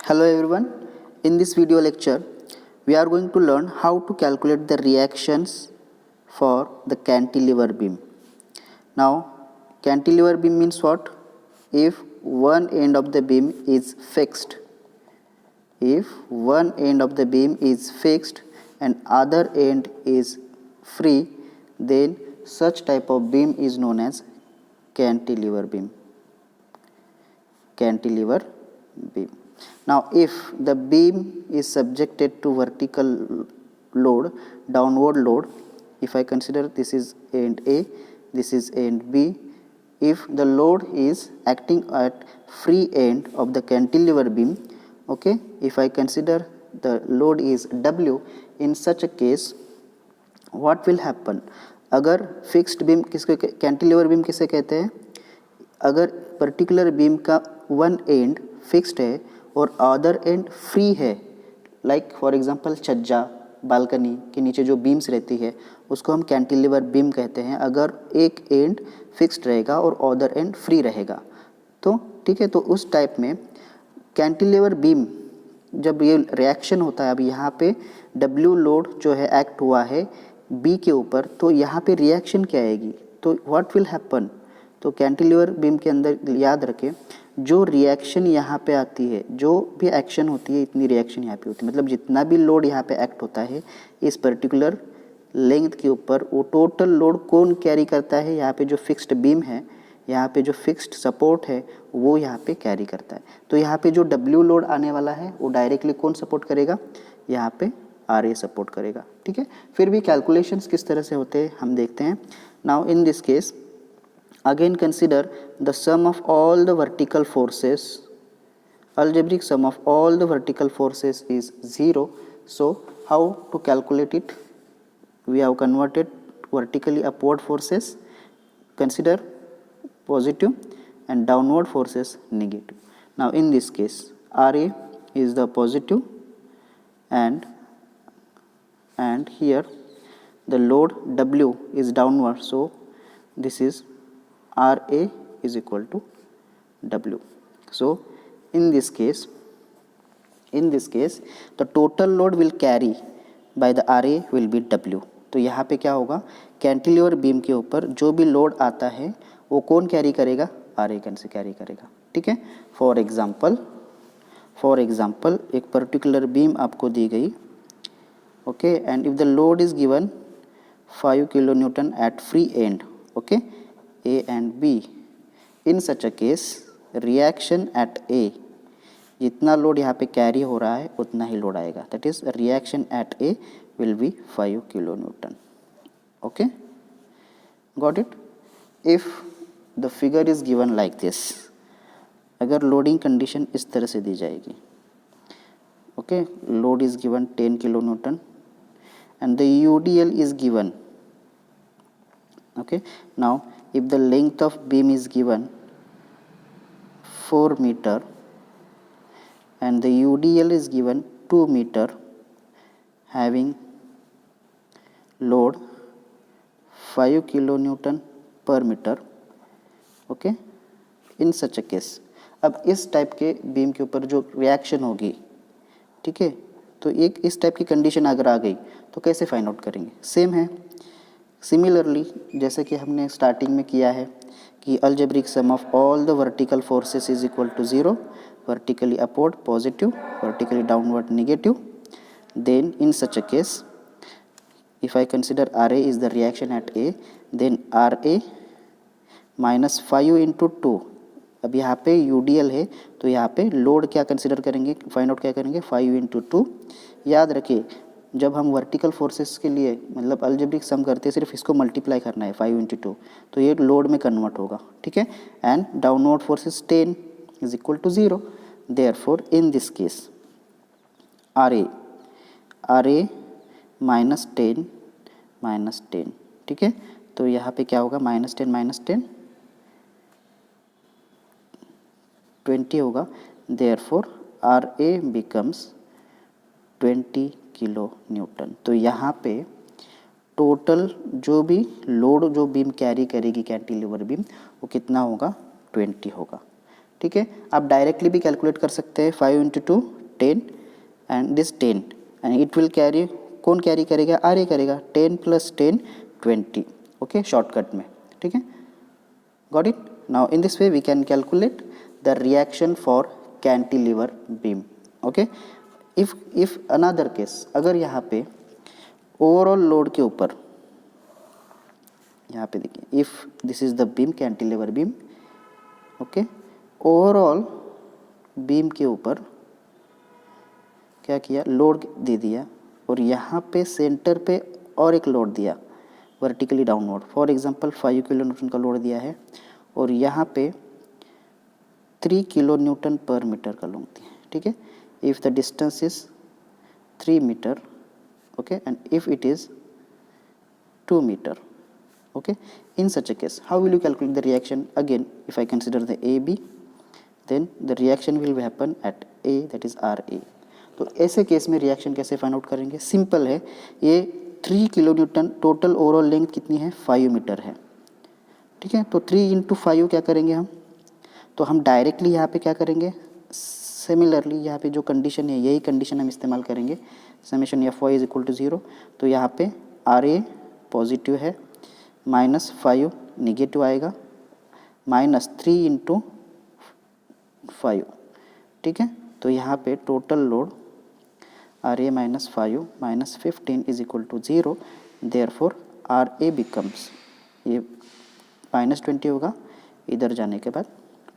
Hello everyone. In this video lecture, we are going to learn how to calculate the reactions for the cantilever beam. Now, cantilever beam means what? If one end of the beam is fixed, and other end is free, then such type of beam is known as cantilever beam. Now, if the beam is subjected to vertical load, downward load, if I consider this is end A, this is end B, if the load is acting at free end of the cantilever beam, okay, if I consider the load is W, in such a case, what will happen? अगर fixed beam किसको cantilever beam किसे कहते हैं? अगर particular beam का one and fixed है और other and free है, लाइक फॉर एग्जांपल छज्जा, बालकनी के नीचे जो बीम्स रहती है उसको हम कैंटिलीवर बीम कहते हैं, अगर एक एंड फिक्स्ड रहेगा और अदर एंड फ्री रहेगा तो ठीक है। तो उस टाइप में कैंटिलीवर बीम जब ये रिएक्शन होता है, अब यहाँ पे W लोड जो है एक्ट हुआ है B के ऊपर, तो यहाँ पे रिएक्शन क्या आएगी? तो व्हाट विल हैपन? तो कैंटिलीवर बीम के अंदर याद रखें, जो रिएक्शन यहाँ पे आती है, जो भी एक्शन होती है इतनी रिएक्शन यहाँ पे होती है, मतलब जितना भी लोड यहाँ पे एक्ट होता है इस पर्टिकुलर लेंथ के ऊपर, वो टोटल लोड कौन कैरी करता है? यहाँ पे जो फिक्स्ड बीम है, यहाँ पे जो फिक्स्ड सपोर्ट है वो यहाँ पे कैरी करता है। तो यहाँ पे जो W लोड आने वाला है वो डायरेक्टली कौन सपोर्ट करेगा? यहाँ पे RA सपोर्ट करेगा, ठीक है। फिर भी कैलकुलेशंस किस तरह से होते हैं हम देखते हैं। Now in this case again consider the sum of all the vertical forces, algebraic sum of all the vertical forces is 0. So how to calculate it? We have converted vertically upward forces, consider positive, and downward forces negative. Now in this case RA is the positive and here the load W is downward, so this is RA is equal to W. So in this case the total load will carry by the RA will be W. तो यहाँ पे क्या होगा? Cantilever beam के ऊपर जो भी load आता है वो कौन कैरी करेगा? RA से कैरी करेगा, ठीक है। फॉर एग्जाम्पल एक पर्टिकुलर बीम आपको दी गई, okay, and if the load is given 5 kilo newton at free end, okay, A and B, in such a case reaction at A, जितना लोड यहाँ पे कैरी हो रहा है उतना ही लोड आएगा, that is reaction at A will be 5 kilo Newton, okay, got it? If the figure is given like this, अगर loading condition इस तरह से दी जाएगी, okay, load is given 10 kilo Newton and the UDL is given, okay. Now if the length of beam is given 4 meter and the UDL is given 2 meter having load 5 kilo Newton per meter, okay, in such a case, अब इस type के beam के ऊपर जो reaction होगी, ठीक है, तो एक इस टाइप की कंडीशन अगर आ गई तो कैसे फाइंड आउट करेंगे? सेम है, सिमिलरली जैसे कि हमने स्टार्टिंग में किया है कि algebraic sum of all the vertical forces is equal to 0, vertically upward positive, vertically downward negative, then in such a case if I consider RA is the reaction at A, then RA minus 5 into 2, अब यहाँ पे UDL है तो यहाँ पे load क्या consider करेंगे, find out क्या करेंगे? 5 इंटू 2। याद रखिए जब हम वर्टिकल फोर्सेस के लिए मतलब अलजेब्रिक सम करते हैं सिर्फ इसको मल्टीप्लाई करना है 5 इंटू 2, तो ये लोड में कन्वर्ट होगा, ठीक है। And downward forces 10 is equal to 0, therefore in this case RA minus 10, ठीक है। तो यहाँ पे क्या होगा? माइनस 10 20 होगा, therefore RA becomes 20 kilo Newton. तो यहाँ पे टोटल जो भी लोड जो बीम कैरी करेगी कैंटिलीवर बीम वो कितना होगा? 20 होगा, ठीक है। आप डायरेक्टली भी कैलकुलेट कर सकते हैं, 5 into 2 10 and this 10 and it will carry, कौन कैरी करेगा, आर ए करेगा, 10 + 10 20, ओके शॉर्टकट में, ठीक है, got it. Now in this way we can calculate the reaction for cantilever beam. Okay, if another case, अगर यहाँ पे ओवरऑल लोड के ऊपर, यहाँ पे देखिए, if this is the beam, cantilever beam, okay, overall beam के ऊपर क्या किया, लोड दे दिया और यहाँ पे सेंटर पे और एक लोड दिया vertically downward, for example 5 kilo newton का लोड दिया है और यहाँ पे 3 किलो न्यूटन पर मीटर का लोड दिया है, ठीक है. If the distance is 3 metre, okay, and if it is 2 metre, okay, in such a case how will you calculate the reaction? Again, if I consider the AB, then the reaction will happen at A, that is RA. तो ऐसे case में reaction कैसे find out करेंगे, simple है, ये 3 kilo Newton, total overall length कितनी है, 5 metre है, ठीक है. तो 3 × 5 क्या करेंगे हम, तो हम डायरेक्टली यहाँ पे क्या करेंगे, सिमिलरली यहाँ पे जो कंडीशन है यही कंडीशन हम इस्तेमाल करेंगे, समेशन Fy = 0. तो यहाँ पे RA पॉजिटिव है, -5 निगेटिव आएगा, -3 × 5, ठीक है. तो यहाँ पे total load RA -5 -15 = 0. Therefore RA becomes, ये -20 होगा, इधर जाने के बाद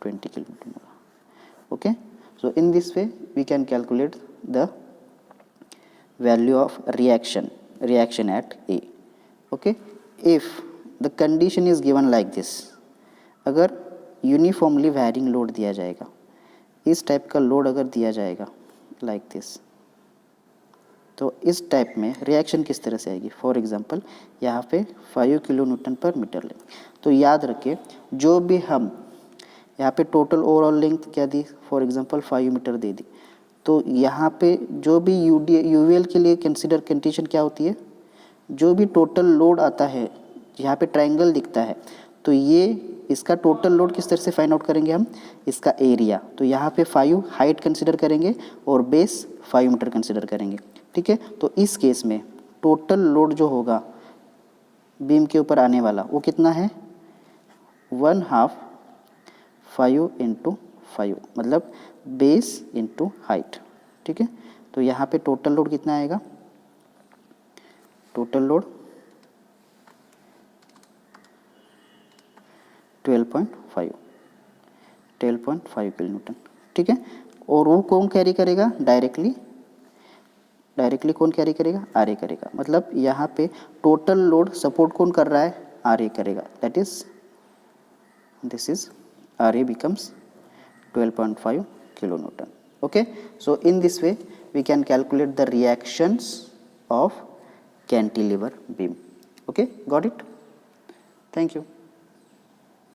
20 किलोमीटर होगा, okay. So in this way we can calculate the value of reaction at A, okay. If the condition is given like this, अगर यूनिफॉर्मली वैरिंग लोड दिया जाएगा, इस टाइप का लोड अगर दिया जाएगा लाइक दिस, तो इस टाइप में रिएक्शन किस तरह से आएगी. फॉर एग्जांपल यहाँ पे 5 किलो न्यूटन पर मीटर लें, तो याद रखिए जो भी हम यहाँ पे टोटल ओवरऑल लेंथ क्या दी, फॉर एग्जांपल 5 मीटर दे दी, तो यहाँ पे जो भी यूवीएल के लिए कंसिडर कंडीशन क्या होती है, जो भी टोटल लोड आता है, यहाँ पे ट्रायंगल दिखता है, तो ये इसका टोटल लोड किस तरह से फाइंड आउट करेंगे हम, इसका एरिया, तो यहाँ पे 5 हाइट कंसिडर करेंगे और बेस 5 मीटर कंसिडर करेंगे, ठीक है. तो इस केस में टोटल लोड जो होगा बीम के ऊपर आने वाला वो कितना है, 1/2 5 × 5, मतलब बेस इंटू हाइट, ठीक है. तो यहाँ पे टोटल लोड कितना आएगा, टोटल लोड 12.5 किलो न्यूटन, ठीक है. और वो कौन कैरी करेगा, डायरेक्टली कौन कैरी करेगा, RA करेगा. मतलब यहाँ पे टोटल लोड सपोर्ट कौन कर रहा है, RA करेगा, that is this is RA becomes 12.5 kilo newton, okay. So in this way we can calculate the reactions of cantilever beam, okay, got it, thank you.